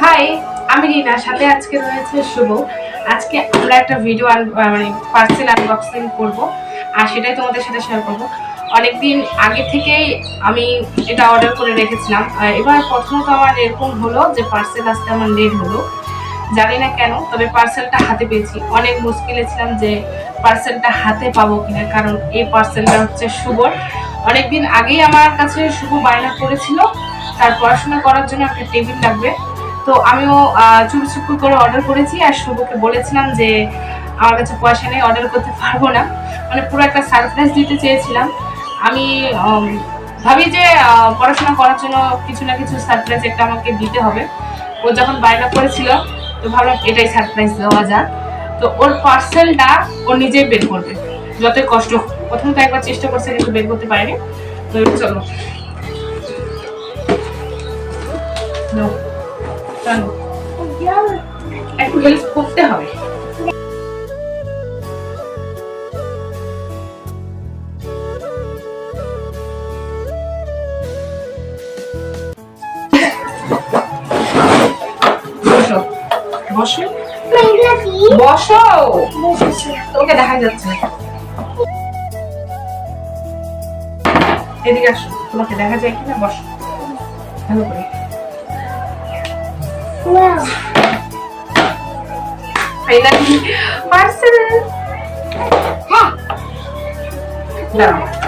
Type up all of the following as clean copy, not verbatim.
High, আমি রিনা, সাথে আজকে রয়েছে শুভ। আজকে আমরা একটা ভিডিও মানে পার্সেল আনবক্সিং করব, আর সেটাই তোমাদের সাথে শেয়ার করব। অনেকদিন আগে থেকেই আমি এটা অর্ডার করে রেখেছিলাম। এবার প্রথমত আমার এরকম হলো যে পার্সেল আসতে আমার লেট হলো, জানি না কেন। তবে পার্সেলটা হাতে পেয়েছি। অনেক মুশকিলে ছিলাম যে পার্সেলটা হাতে পাবো কিনা, কারণ এই পার্সেলটা হচ্ছে শুভর। অনেকদিন আগেই আমার কাছে শুভ বায়না করেছিল তার পড়াশোনা করার জন্য একটা টেবিল লাগবে। তো আমিও চুপি চুপি করে অর্ডার করেছি, আর শুভকে বলেছিলাম যে আমার কাছে পয়সা নেই, অর্ডার করতে পারবো না। মানে পুরো একটা সারপ্রাইজ দিতে চেয়েছিলাম। আমি ভাবি যে পড়াশোনা করার জন্য কিছু না কিছু সারপ্রাইজ একটা আমাকে দিতে হবে। ও যখন বায়না করেছিল তো ভাবলাম এটাই সারপ্রাইজ দেওয়া যাক। তো ওর পার্সেলটা ও নিজেই বের করবে, যতই কষ্ট হোক। প্রথম তো একবার চেষ্টা করছে কিন্তু বের করতে পারেনি। তো চলো একটু হেল্প করতে হবে। বসো বসো বসো, তোমাকে দেখা যাচ্ছে। এদিকে আসো, তোমাকে দেখা যায় কিনা। বসো ভালো করে।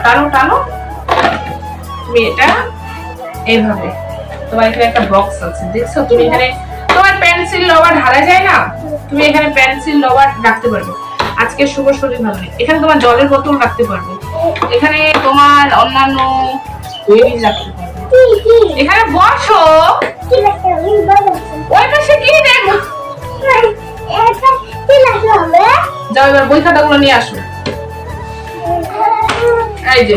টানো টানো, তুমি এটা এইভাবে। তোমার এখানে একটা বক্স আছে, দেখছো? তুমি এখানে তোমার পেন্সিল রবার হারা যায় না, তুমি এখানে পেন্সিল রবার রাখতে পারবে। আজকে শুভ শরীর ভালো নেই, এখানে তোমার জলের বোতল রাখতে পারবে, এখানে তোমার অন্যান্য জিনিস রাখতে পারবে। এখানে বসো। ওই পাশে কি দেখো? যাও এবার বই খাতাগুলো নিয়ে আসো। এই যে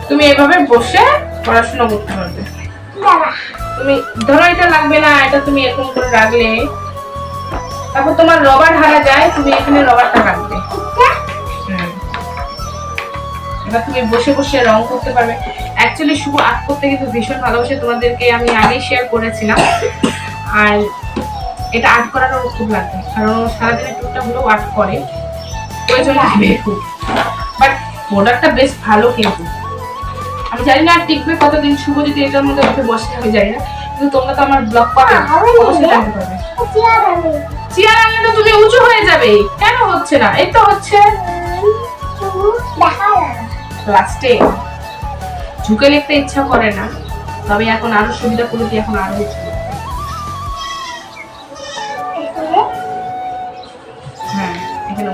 তুমি এভাবে বসে পড়াশোনা করতে পারবে। তুমি ধরো এটা লাগবে না, এটা তুমি এরকম করে রাখলে। তারপর তোমার রবার হারা যায়, তুমি এখানে রবারটা রাখবে। এবার তুমি বসে বসে রং করতে পারবে। অ্যাকচুয়ালি শুভ আর্ট করতে কিন্তু ভীষণ ভালোবাসে, তোমাদেরকে আমি আগেই শেয়ার করেছিলাম। আর এটা আর্ট করারও খুব লাগে, কারণ সারাদিনে টুকটাক গুলো আর্ট করে, ওই জন্য খুব। বাট প্রোডাক্টটা বেশ ভালো, কিন্তু আমি জানি না আর টিকবে কতদিন। শুভ যদি এটার মধ্যে উঠে বসে, আমি জানি না, কিন্তু তোমরা তো আমার ব্লগ পাবে, অবশ্যই জানতে পারবে। চেয়ার আনলে তো তুমি উঁচু হয়ে যাবে। কেন হচ্ছে না? এই তো হচ্ছে। লাস্টে ঝুঁকে লিখতে ইচ্ছা করে না, তবে এখন আরো সুবিধা করে দিয়ে এখন আরো উঁচু। হ্যাঁ, এখানে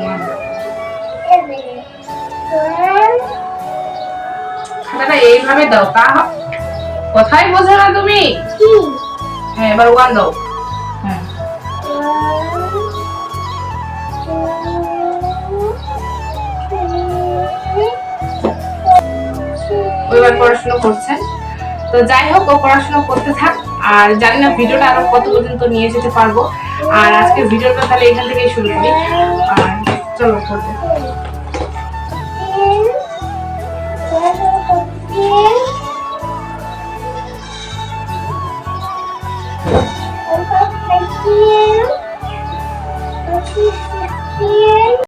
খাতাটা এইভাবে দাও। তা কথাই বোঝো না তুমি? হ্যাঁ, এবার ওয়ান দাও। হ্যাঁ, ওইবার পড়াশোনা করছেন। তো যাই হোক, ও পড়াশোনা করতে থাক। আর জানি না ভিডিওটা আরো কত পর্যন্ত নিয়ে যেতে পারবো। আর আজকে ভিডিওটা তাহলে এখান থেকেই শুরু করি। আর চলো করতে।